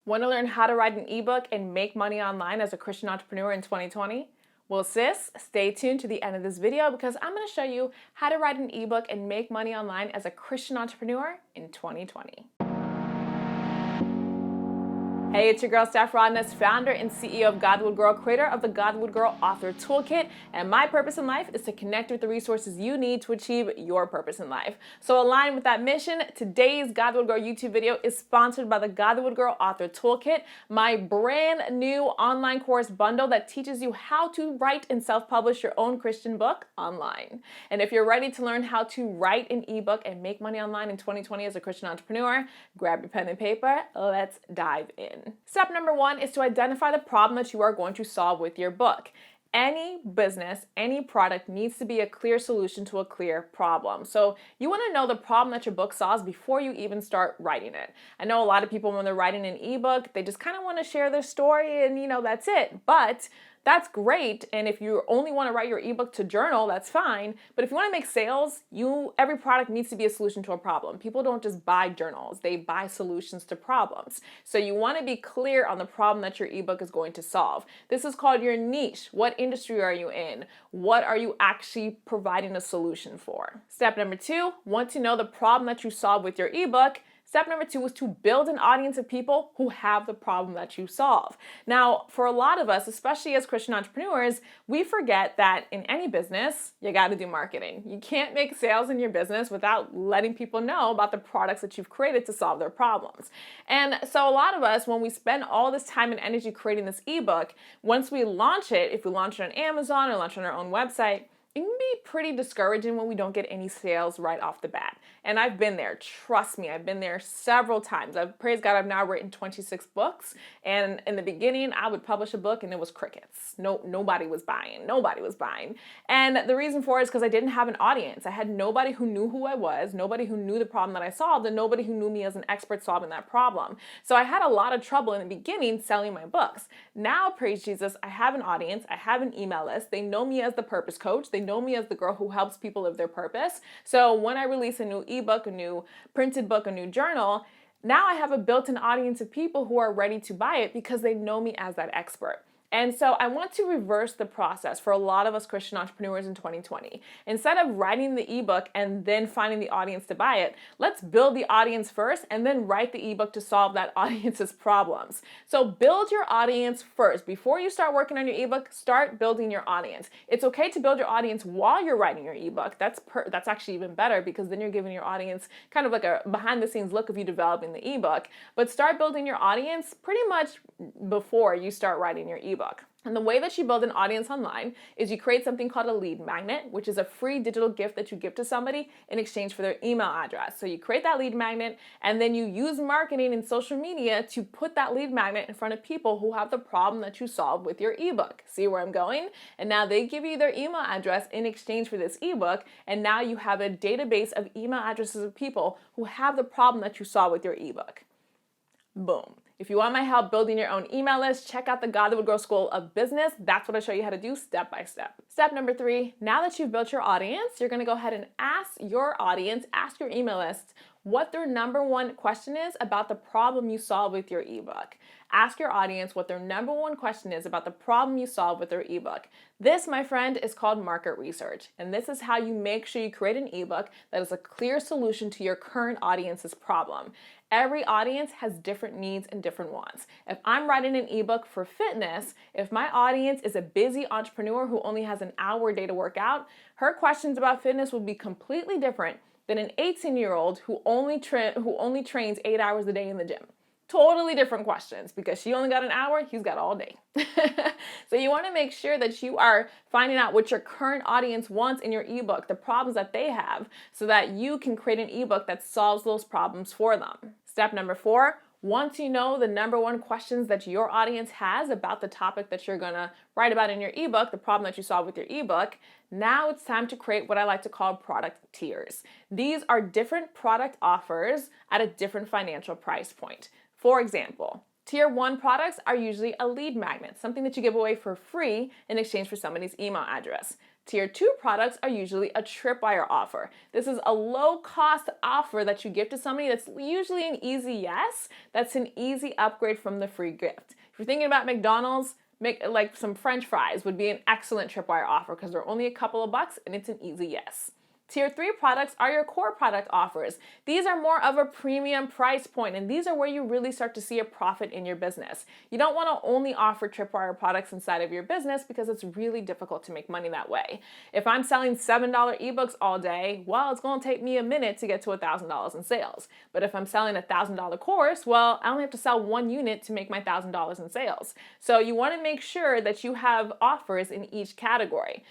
Want to learn how to write an ebook and make money online as a Christian entrepreneur in 2020? Well, sis, stay tuned to the end of this video because I'm going to show you how to write an ebook and make money online as a Christian entrepreneur in 2020. Hey, it's your girl, Steph Rodness, founder and CEO of Godlywood Girl, creator of the Godlywood Girl Author Toolkit, and my purpose in life is to connect with the resources you need to achieve your purpose in life. So aligned with that mission, today's Godlywood Girl YouTube video is sponsored by the Godlywood Girl Author Toolkit, my brand new online course bundle that teaches you how to write and self-publish your own Christian book online. And if you're ready to learn how to write an ebook and make money online in 2020 as a Christian entrepreneur, grab your pen and paper, let's dive in. Step number one is to identify the problem that you are going to solve with your book. Any business, any product needs to be a clear solution to a clear problem. So you want to know the problem that your book solves before you even start writing it. I know a lot of people, when they're writing an ebook, they just kind of want to share their story and, that's it. But that's great, and if you only want to write your ebook to journal, that's fine. But if you want to make sales, every product needs to be a solution to a problem. People don't just buy journals, they buy solutions to problems. So you want to be clear on the problem that your ebook is going to solve. This is called your niche. What industry are you in? What are you actually providing a solution for? Step number two, once you know the problem that you solve with your ebook, step number two is to build an audience of people who have the problem that you solve. Now, for a lot of us, especially as Christian entrepreneurs, we forget that in any business, you got to do marketing. You can't make sales in your business without letting people know about the products that you've created to solve their problems. And so a lot of us, when we spend all this time and energy creating this ebook, once we launch it, if we launch it on Amazon or launch it on our own website, it can be pretty discouraging when we don't get any sales right off the bat. And I've been there. Trust me, I've been there several times. Praise God, I've now written 26 books. And in the beginning, I would publish a book and it was crickets. Nobody was buying. Nobody was buying. And the reason for it is because I didn't have an audience. I had nobody who knew who I was, nobody who knew the problem that I solved, and nobody who knew me as an expert solving that problem. So I had a lot of trouble in the beginning selling my books. Now, praise Jesus, I have an audience. I have an email list. They know me as the purpose coach. They know me as the girl who helps people live their purpose. So when I release a new ebook, a new printed book, a new journal, now I have a built-in audience of people who are ready to buy it because they know me as that expert. And so I want to reverse the process for a lot of us Christian entrepreneurs in 2020. Instead of writing the ebook and then finding the audience to buy it, let's build the audience first and then write the ebook to solve that audience's problems. So build your audience first. Before you start working on your ebook, start building your audience. It's okay to build your audience while you're writing your ebook. That's actually even better because then you're giving your audience kind of like a behind the scenes look of you developing the ebook. But start building your audience pretty much before you start writing your ebook. And the way that you build an audience online is you create something called a lead magnet, which is a free digital gift that you give to somebody in exchange for their email address. So you create that lead magnet and then you use marketing and social media to put that lead magnet in front of people who have the problem that you solve with your ebook. See where I'm going? And now they give you their email address in exchange for this ebook. And now you have a database of email addresses of people who have the problem that you solve with your ebook. Boom. If you want my help building your own email list, check out the Godlywood Girl School of Business. That's what I show you how to do step by step. Step number three, now that you've built your audience, you're going to go ahead and ask your audience, ask your email list, what their number one question is about the problem you solve with your ebook. Ask your audience what their number one question is about the problem you solve with their ebook. This, my friend, is called market research. And this is how you make sure you create an ebook that is a clear solution to your current audience's problem. Every audience has different needs and different wants. If I'm writing an ebook for fitness, if my audience is a busy entrepreneur who only has an hour a day to work out, her questions about fitness will be completely different than an 18-year-old who only trains 8 hours a day in the gym. Totally different questions because she only got an hour, he's got all day. So you want to make sure that you are finding out what your current audience wants in your ebook, the problems that they have, so that you can create an ebook that solves those problems for them. Step number four, once you know the number one questions that your audience has about the topic that you're going to write about in your ebook, the problem that you solve with your ebook, now it's time to create what I like to call product tiers. These are different product offers at a different financial price point. For example, Tier 1 products are usually a lead magnet, something that you give away for free in exchange for somebody's email address. Tier 2 products are usually a tripwire offer. This is a low-cost offer that you give to somebody that's usually an easy yes, that's an easy upgrade from the free gift. If you're thinking about McDonald's, like some French fries would be an excellent tripwire offer because they're only a couple of bucks and it's an easy yes. Tier 3 products are your core product offers. These are more of a premium price point, and these are where you really start to see a profit in your business. You don't want to only offer tripwire products inside of your business because it's really difficult to make money that way. If I'm selling $7 ebooks all day, well, it's going to take me a minute to get to $1,000 in sales. But if I'm selling a $1,000 course, well, I only have to sell one unit to make my $1,000 in sales. So you want to make sure that you have offers in each category.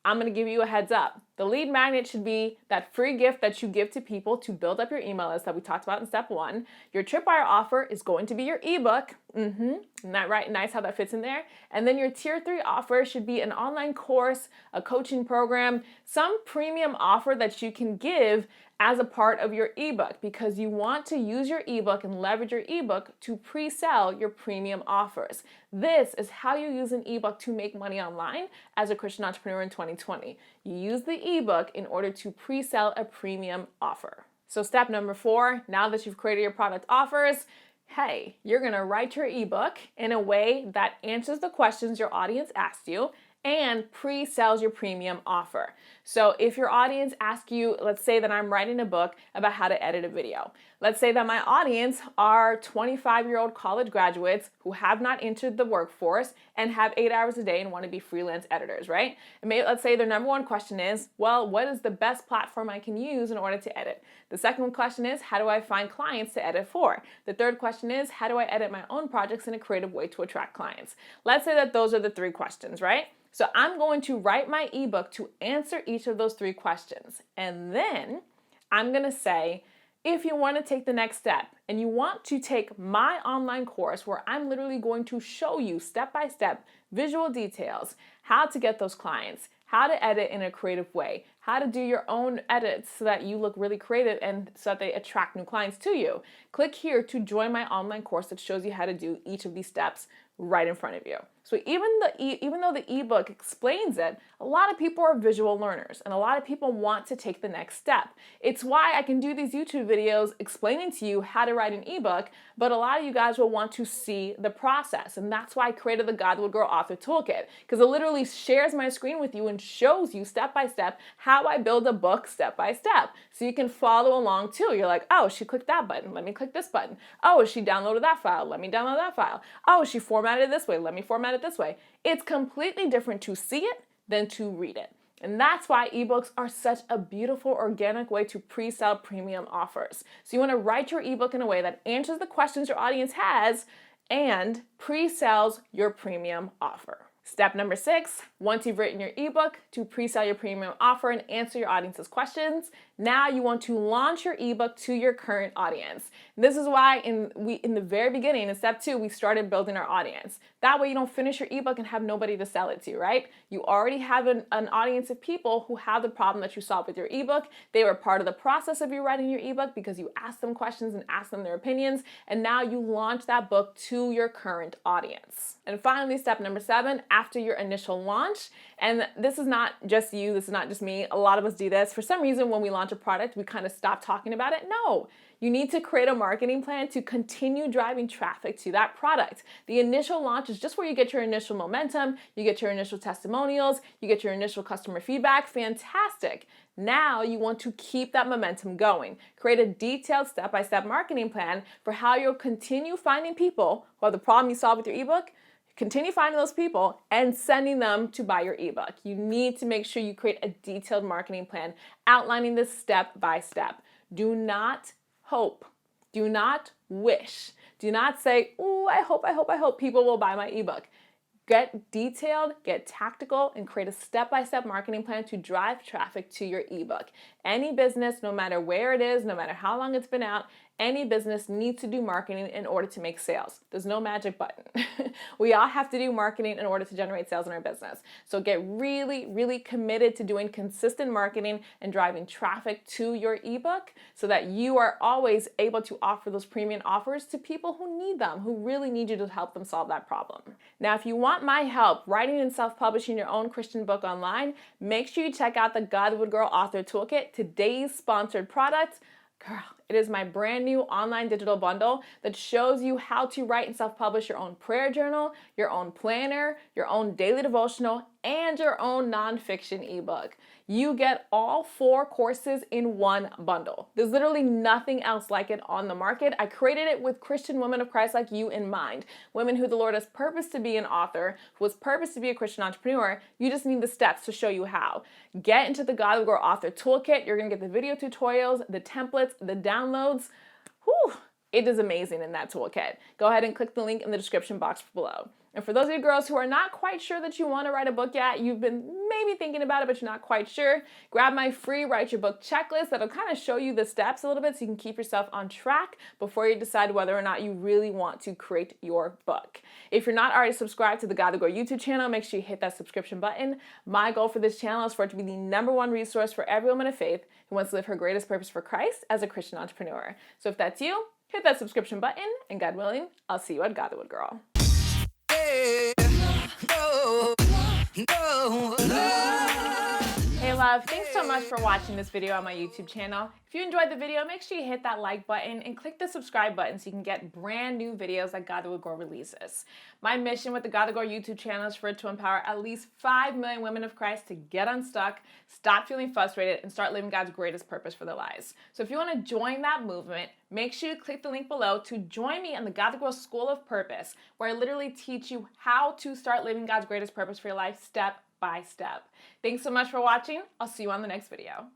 I'm going to give you a heads up. The lead magnet should be that free gift that you give to people to build up your email list that we talked about in step 1. Your tripwire offer is going to be your ebook. Isn't that right? Nice how that fits in there. And then your tier 3 offer should be an online course, a coaching program, some premium offer that you can give as a part of your ebook, because you want to use your ebook and leverage your ebook to pre-sell your premium offers. This is how you use an ebook to make money online as a Christian entrepreneur in 2020. You use the ebook in order to pre-sell a premium offer. So step number 4, now that you've created your product offers, hey, you're gonna write your ebook in a way that answers the questions your audience asked you and pre-sells your premium offer. So if your audience asks you, let's say that I'm writing a book about how to edit a video. Let's say that my audience are 25-year-old college graduates who have not entered the workforce and have 8 hours a day and want to be freelance editors, right? And maybe let's say their number one question is, well, what is the best platform I can use in order to edit? The second question is, how do I find clients to edit for? The third question is, how do I edit my own projects in a creative way to attract clients? Let's say that those are the 3 questions, right? So I'm going to write my ebook to answer each of those 3 questions. And then I'm going to say, if you want to take the next step and you want to take my online course where I'm literally going to show you step-by-step visual details, how to get those clients, how to edit in a creative way, how to do your own edits so that you look really creative and so that they attract new clients to you, click here to join my online course that shows you how to do each of these steps right in front of you. So even though the ebook explains it, a lot of people are visual learners and a lot of people want to take the next step. It's why I can do these YouTube videos explaining to you how to write an ebook, but a lot of you guys will want to see the process. And that's why I created the Godlywood Girl Author Toolkit, because it literally shares my screen with you and shows you step by step how I build a book step by step. So you can follow along too. You're like, oh, she clicked that button. Let me click this button. Oh, she downloaded that file. Let me download that file. Oh, she formatted it this way. Let me format it this way. It's completely different to see it than to read it. And that's why ebooks are such a beautiful, organic way to pre-sell premium offers. So you want to write your ebook in a way that answers the questions your audience has and pre-sells your premium offer. Step number 6, once you've written your ebook to pre-sell your premium offer and answer your audience's questions, now you want to launch your ebook to your current audience. And this is why in the very beginning, in step 2, we started building our audience. That way you don't finish your ebook and have nobody to sell it to, right? You already have an audience of people who have the problem that you solved with your ebook. They were part of the process of you writing your ebook because you asked them questions and asked them their opinions, and now you launch that book to your current audience. And finally, step number 7, after your initial launch, and this is not just you, this is not just me, a lot of us do this. For some reason, when we launch a product, we kind of stop talking about it. No, you need to create a marketing plan to continue driving traffic to that product. The initial launch is just where you get your initial momentum, you get your initial testimonials, you get your initial customer feedback. Fantastic. Now you want to keep that momentum going. Create a detailed step-by-step marketing plan for how you'll continue finding people who have the problem you solve with your ebook. Continue finding those people and sending them to buy your ebook. You need to make sure you create a detailed marketing plan outlining this step by step. Do not hope. Do not wish. Do not say, oh, I hope people will buy my ebook. Get detailed, get tactical, and create a step-by-step marketing plan to drive traffic to your ebook. Any business, no matter where it is, no matter how long it's been out, any business needs to do marketing in order to make sales. There's no magic button. We all have to do marketing in order to generate sales in our business. So get really, really committed to doing consistent marketing and driving traffic to your ebook so that you are always able to offer those premium offers to people who need them, who really need you to help them solve that problem. Now, if you want my help writing and self-publishing your own Christian book online, make sure you check out the Godlywood Girl Author Toolkit, today's sponsored product. Girl, it is my brand new online digital bundle that shows you how to write and self-publish your own prayer journal, your own planner, your own daily devotional, and your own nonfiction ebook. You get all 4 courses in one bundle. There's literally nothing else like it on the market. I created it with Christian women of Christ like you in mind. Women who the Lord has purposed to be an author, who has purposed to be a Christian entrepreneur. You just need the steps to show you how. Get into the Godlywood Girl Author Toolkit. You're gonna get the video tutorials, the templates, the downloads. Whew, it is amazing in that toolkit. Go ahead and click the link in the description box below. And for those of you girls who are not quite sure that you want to write a book yet, you've been maybe thinking about it, but you're not quite sure, grab my free Write Your Book checklist that'll kind of show you the steps a little bit so you can keep yourself on track before you decide whether or not you really want to create your book. If you're not already subscribed to the Godlywood Girl YouTube channel, make sure you hit that subscription button. My goal for this channel is for it to be the #1 resource for every woman of faith who wants to live her greatest purpose for Christ as a Christian entrepreneur. So if that's you, hit that subscription button, and God willing, I'll see you at Godlywood Girl. Hey love, thanks so much for watching this video on my YouTube channel. If you enjoyed the video, make sure you hit that like button and click the subscribe button so you can get brand new videos that Godlywood Girl releases. My mission with the Godlywood Girl YouTube channel is for it to empower at least 5 million women of Christ to get unstuck, stop feeling frustrated, and start living God's greatest purpose for their lives. So if you want to join that movement, make sure you click the link below to join me in the Godlywood Girl School of Purpose, where I literally teach you how to start living God's greatest purpose for your life step by step. Thanks so much for watching. I'll see you on the next video.